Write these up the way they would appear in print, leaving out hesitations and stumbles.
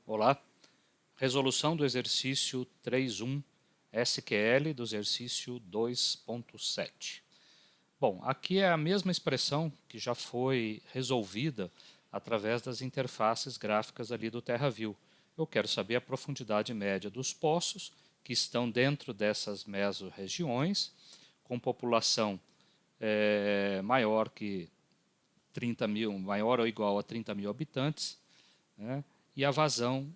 Olá, resolução do exercício 3.1 SQL do exercício 2.7. Bom, aqui é a mesma expressão que já foi resolvida através das interfaces gráficas ali do TerraView. Eu quero saber a profundidade média dos poços que estão dentro dessas mesorregiões, com população maior que 30 mil, maior ou igual a 30 mil habitantes, né? E a vazão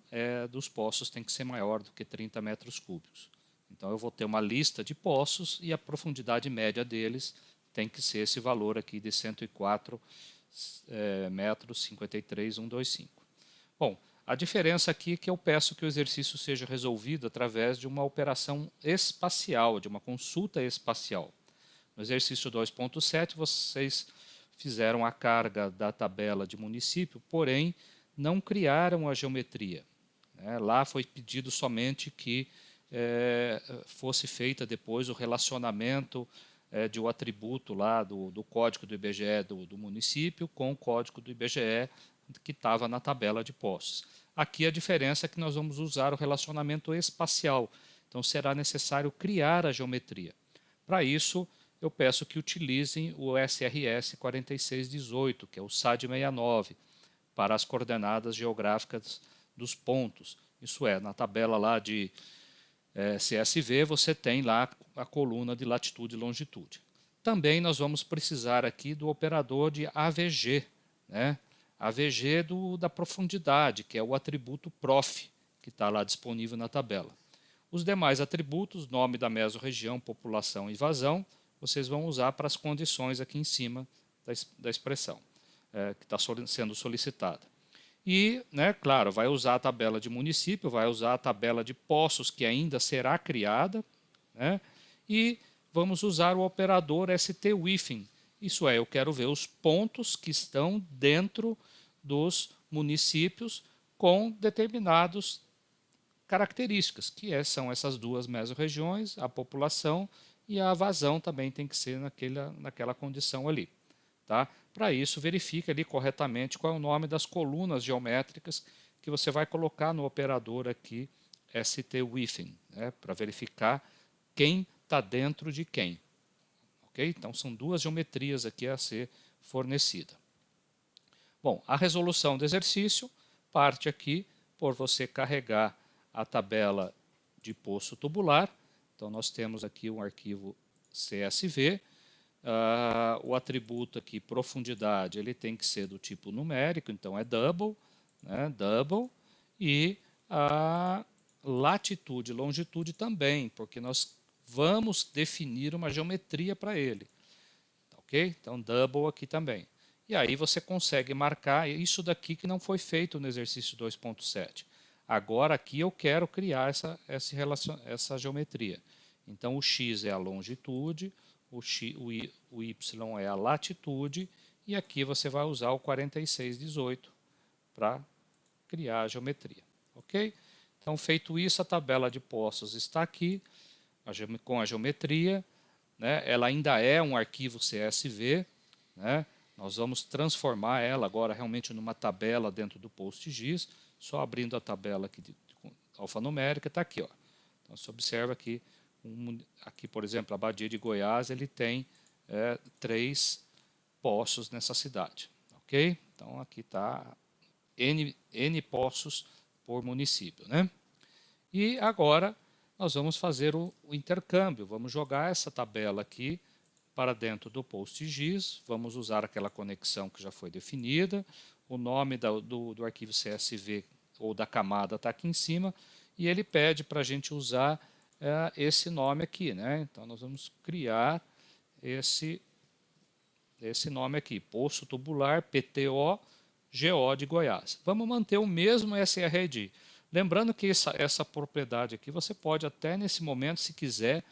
dos poços tem que ser maior do que 30 metros cúbicos. Então eu vou ter uma lista de poços e a profundidade média deles tem que ser esse valor aqui de 104 metros 53.125. Bom, a diferença aqui é que eu peço que o exercício seja resolvido através de uma operação espacial, de uma consulta espacial. No exercício 2.7 vocês fizeram a carga da tabela de município, porém não criaram a geometria. Lá foi pedido somente que fosse feita depois o relacionamento de um atributo lá do código do IBGE do município com o código do IBGE que estava na tabela de poços. Aqui a diferença é que nós vamos usar o relacionamento espacial, então será necessário criar a geometria. Para isso, eu peço que utilizem o SRS 4618, que é o SAD 69, para as coordenadas geográficas dos pontos. Isso é, na tabela lá de CSV, você tem lá a coluna de latitude e longitude. Também nós vamos precisar aqui do operador de AVG, né? AVG da profundidade, que é o atributo prof, que está lá disponível na tabela. Os demais atributos, nome da mesorregião, população e vazão, vocês vão usar para as condições aqui em cima da expressão que está sendo solicitada. E, claro, vai usar a tabela de município, vai usar a tabela de poços que ainda será criada, e vamos usar o operador ST-wifin. Isso é, eu quero ver os pontos que estão dentro dos municípios com determinadas características, que são essas duas mesorregiões, a população e a vazão também tem que ser naquela condição ali. Tá? Para isso, verifique ali corretamente qual é o nome das colunas geométricas que você vai colocar no operador aqui ST-wifin, para verificar quem está dentro de quem. Okay? Então, são duas geometrias aqui a ser fornecida. Bom, a resolução do exercício parte aqui por você carregar a tabela de poço tubular. Então, nós temos aqui um arquivo CSV. O atributo aqui, profundidade, ele tem que ser do tipo numérico, então é double, double, e a latitude e longitude também, porque nós vamos definir uma geometria para ele. Ok? Então, double aqui também. E aí você consegue marcar isso daqui que não foi feito no exercício 2.7. Agora aqui eu quero criar essa geometria. Então, o x é a longitude, o y é a latitude, e aqui você vai usar o 4618 para criar a geometria. Ok? Então, feito isso, a tabela de poços está aqui, com a geometria. Ela ainda é um arquivo CSV. Nós vamos transformar ela agora realmente numa tabela dentro do PostGIS, só abrindo a tabela aqui alfanumérica, está aqui. Ó. Então, você observa que aqui, por exemplo, a Badia de Goiás, ele tem 3 poços nessa cidade. Ok? Então, aqui está N poços por município. E agora nós vamos fazer o intercâmbio. Vamos jogar essa tabela aqui para dentro do PostGIS. Vamos usar aquela conexão que já foi definida. O nome do arquivo CSV ou da camada está aqui em cima. E ele pede para a gente usar esse nome aqui. Então, nós vamos criar esse nome aqui, Poço Tubular PTO GO de Goiás. Vamos manter o mesmo SRID. Lembrando que essa propriedade aqui você pode até nesse momento, se quiser,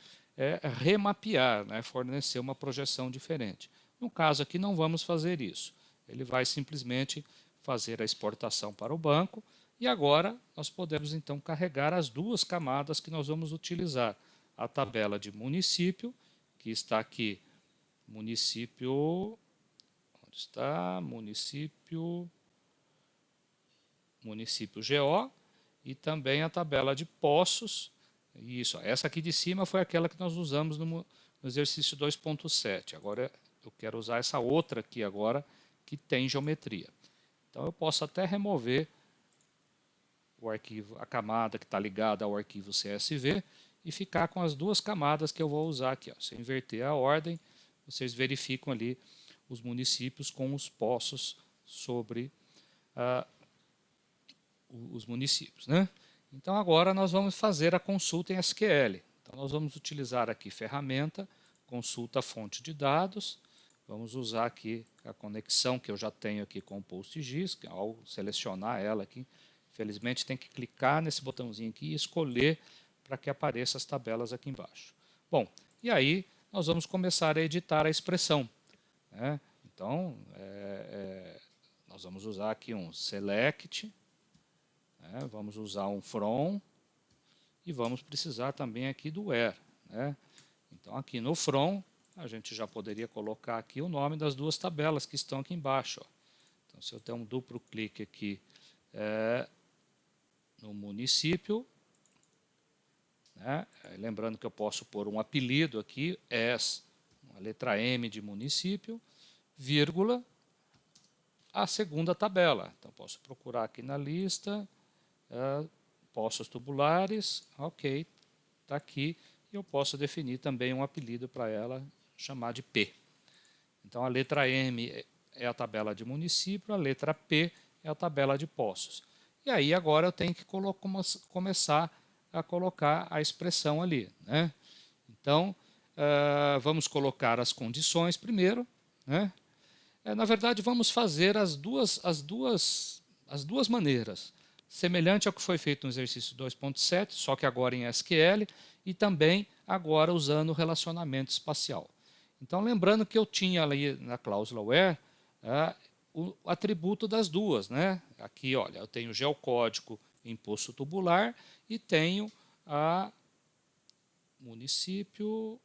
remapear, fornecer uma projeção diferente. No caso aqui não vamos fazer isso. Ele vai simplesmente fazer a exportação para o banco e agora nós podemos então carregar as duas camadas que nós vamos utilizar. A tabela de município, que está aqui, município, onde está? Município GO, e também a tabela de poços. Isso, essa aqui de cima foi aquela que nós usamos no exercício 2.7. Agora eu quero usar essa outra aqui agora, que tem geometria. Então eu posso até remover o arquivo, a camada que está ligada ao arquivo CSV e ficar com as duas camadas que eu vou usar aqui. Ó. Se eu inverter a ordem, vocês verificam ali os municípios com os poços sobre os municípios, né? Então agora nós vamos fazer a consulta em SQL. Então nós vamos utilizar aqui ferramenta, consulta fonte de dados, vamos usar aqui a conexão que eu já tenho aqui com o PostGIS, ao selecionar ela aqui, infelizmente tem que clicar nesse botãozinho aqui e escolher para que apareçam as tabelas aqui embaixo. Bom, e aí nós vamos começar a editar a expressão, né? Então, nós vamos usar aqui um select, né? Vamos usar um from e vamos precisar também aqui do where, né? Então, aqui no from, a gente já poderia colocar aqui o nome das duas tabelas que estão aqui embaixo. Ó. Então, se eu der um duplo clique aqui no município, né? Lembrando que eu posso pôr um apelido aqui, as, a letra M de município, vírgula, a segunda tabela. Então, posso procurar aqui na lista, poços tubulares, ok, está aqui, e eu posso definir também um apelido para ela, chamar de P. Então, a letra M é a tabela de município, a letra P é a tabela de poços. E aí, agora eu tenho que começar a colocar a expressão ali, né? Então, vamos colocar as condições primeiro, né? Na verdade, vamos fazer as duas maneiras, semelhante ao que foi feito no exercício 2.7, só que agora em SQL, e também agora usando o relacionamento espacial. Então, lembrando que eu tinha ali na cláusula where o atributo das duas, né? Aqui, olha, eu tenho geocódigo em poço tubular e tenho a município.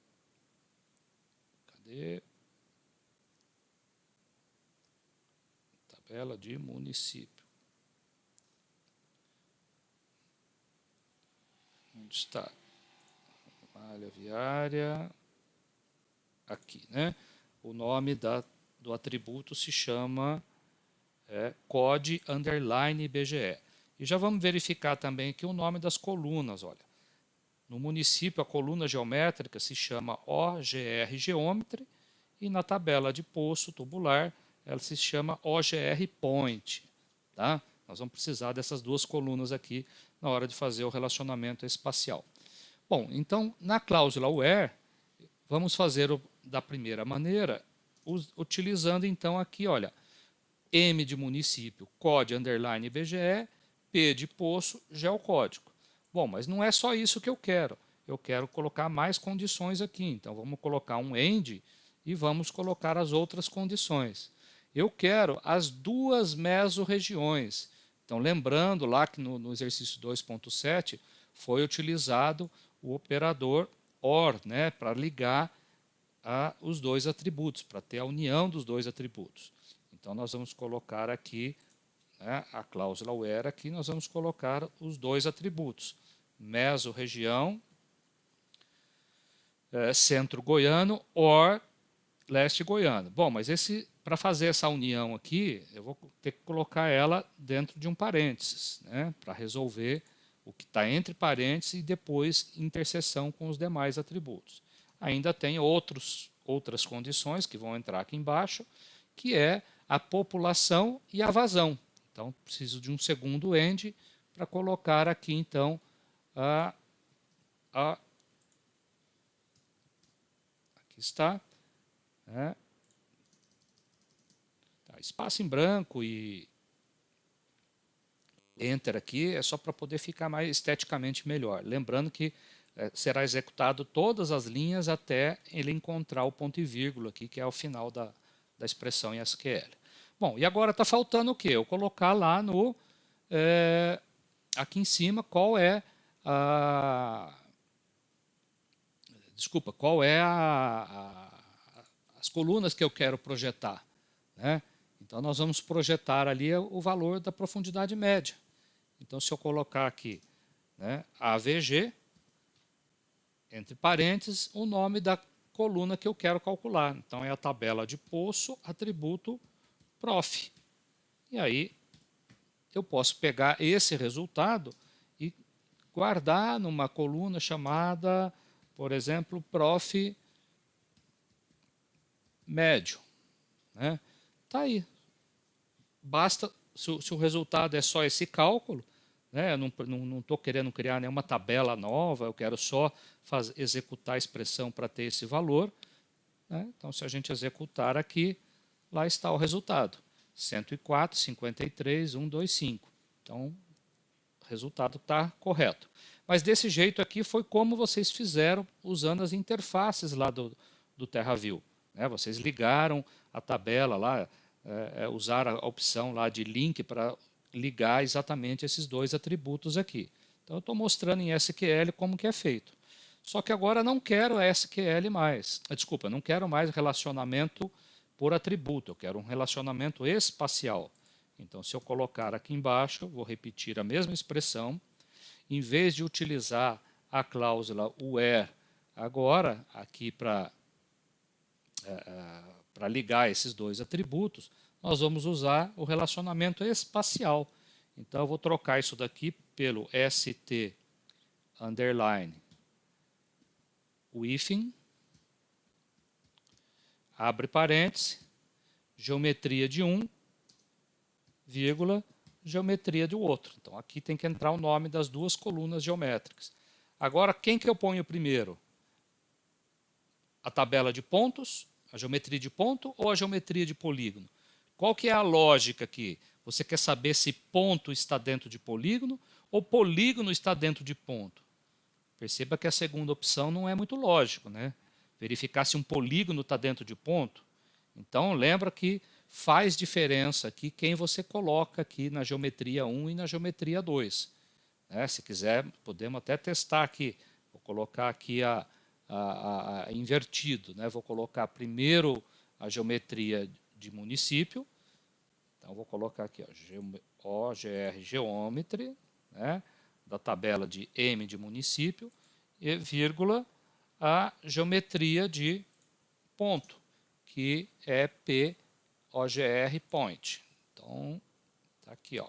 Cadê? Tabela de município. Onde está? Malha viária. Aqui, né? O nome do atributo se chama code underline BGE. E já vamos verificar também aqui o nome das colunas. Olha. No município, a coluna geométrica se chama OGR Geometry e na tabela de poço tubular ela se chama OGR Point. Tá? Nós vamos precisar dessas duas colunas aqui na hora de fazer o relacionamento espacial. Bom, então, na cláusula where, vamos fazer da primeira maneira, utilizando então aqui, olha, M de município, code underline BGE, P de poço, geocódigo. Bom, mas não é só isso que eu quero. Eu quero colocar mais condições aqui. Então, vamos colocar um AND e vamos colocar as outras condições. Eu quero as duas mesorregiões. Então, lembrando lá que no exercício 2.7 foi utilizado o operador OR, né, para ligar os dois atributos, para ter a união dos dois atributos. Então, nós vamos colocar aqui, né, a cláusula where aqui, nós vamos colocar os dois atributos. Mesorregião, centro goiano, OR, leste goiano. Bom, mas para fazer essa união aqui, eu vou ter que colocar ela dentro de um parênteses, né, para resolver o que está entre parênteses e depois interseção com os demais atributos. Ainda tem outras condições que vão entrar aqui embaixo, que é a população e a vazão. Então, preciso de um segundo AND para colocar aqui, então, aqui está, né? Espaço em branco e Enter aqui é só para poder ficar mais esteticamente melhor. Lembrando que será executado todas as linhas até ele encontrar o ponto e vírgula aqui, que é o final da expressão em SQL. Bom, e agora está faltando o quê? Eu colocar lá no aqui em cima qual é as colunas que eu quero projetar, né? Então nós vamos projetar ali o valor da profundidade média. Então, se eu colocar aqui, né, AVG, entre parênteses, o nome da coluna que eu quero calcular. Então, é a tabela de poço, atributo prof. E aí, eu posso pegar esse resultado e guardar numa coluna chamada, por exemplo, prof médio. Né? Tá aí. Basta, se o resultado é só esse cálculo, né? Eu não estou querendo criar nenhuma tabela nova, eu quero só executar a expressão para ter esse valor. Né? Então, se a gente executar aqui, lá está o resultado. 104, 53, 125. Então, o resultado está correto. Mas desse jeito aqui foi como vocês fizeram usando as interfaces lá do TerraView. Né? Vocês ligaram a tabela lá, usaram a opção lá de link para ligar exatamente esses dois atributos aqui. Então, eu estou mostrando em SQL como que é feito. Só que agora não quero SQL mais. Desculpa, não quero mais relacionamento por atributo, eu quero um relacionamento espacial. Então, se eu colocar aqui embaixo, vou repetir a mesma expressão, em vez de utilizar a cláusula where agora, aqui para ligar esses dois atributos, nós vamos usar o relacionamento espacial. Então, eu vou trocar isso daqui pelo st underline within, abre parênteses, geometria de um, vírgula, geometria do outro. Então, aqui tem que entrar o nome das duas colunas geométricas. Agora, quem que eu ponho primeiro? A tabela de pontos, a geometria de ponto ou a geometria de polígono? Qual que é a lógica aqui? Você quer saber se ponto está dentro de polígono ou polígono está dentro de ponto? Perceba que a segunda opção não é muito lógico, né? Verificar se um polígono está dentro de ponto. Então, lembra que faz diferença aqui quem você coloca aqui na geometria 1 e na geometria 2. Né? Se quiser, podemos até testar aqui. Vou colocar aqui a invertido. Né? Vou colocar primeiro a geometria de município. Então, vou colocar aqui OGR Geometry, né? Da tabela de M de município, e vírgula, a geometria de ponto, que é POGR Point. Então, está aqui. Ó.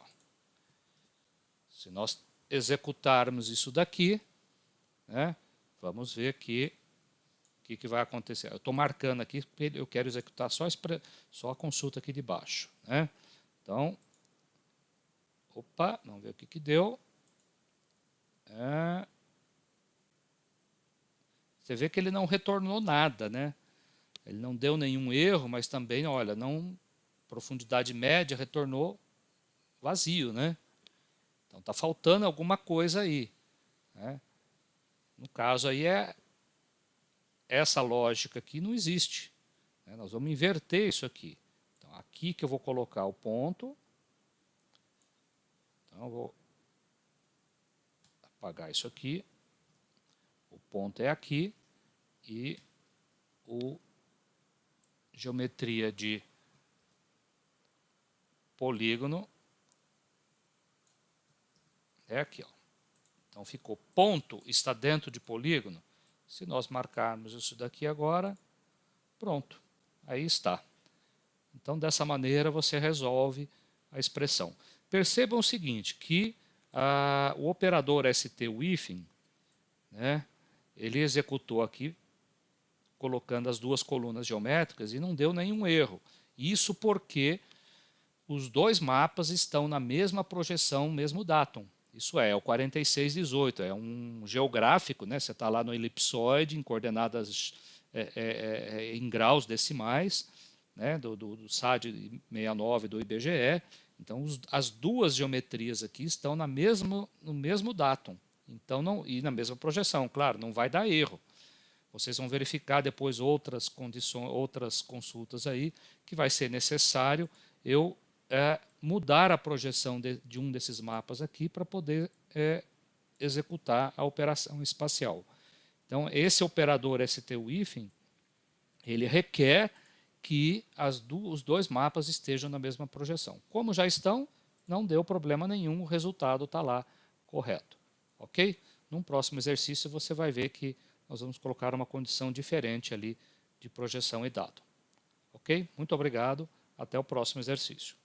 Se nós executarmos isso daqui, né, vamos ver aqui o que vai acontecer. Eu estou marcando aqui, porque eu quero executar só a consulta aqui de baixo. Né? Então, opa, vamos ver o que deu. Você vê que ele não retornou nada, né? Ele não deu nenhum erro, mas também, olha, profundidade média retornou vazio, né? Então está faltando alguma coisa aí. Né? No caso aí essa lógica aqui não existe. Né? Nós vamos inverter isso aqui. Então aqui que eu vou colocar o ponto. Então eu vou apagar isso aqui. O ponto é aqui e o geometria de polígono é aqui. Ó. Então ficou ponto está dentro de polígono. Se nós marcarmos isso daqui agora, pronto, aí está. Então dessa maneira você resolve a expressão. Percebam o seguinte, que o operador ST-within, né, ele executou aqui, colocando as duas colunas geométricas e não deu nenhum erro. Isso porque os dois mapas estão na mesma projeção, mesmo datum. Isso é o 4618, é um geográfico, né? Você está lá no elipsoide, em coordenadas em graus decimais, né? do SAD 69 do IBGE. Então, as duas geometrias aqui estão no mesmo datum. Então, e na mesma projeção, claro, não vai dar erro. Vocês vão verificar depois outras condições, outras consultas aí, que vai ser necessário eu mudar a projeção de um desses mapas aqui para poder executar a operação espacial. Então, esse operador ST-within, ele requer que os dois mapas estejam na mesma projeção. Como já estão, não deu problema nenhum, o resultado está lá correto. Ok? Num próximo exercício você vai ver que nós vamos colocar uma condição diferente ali de projeção e dado. Ok? Muito obrigado, até o próximo exercício.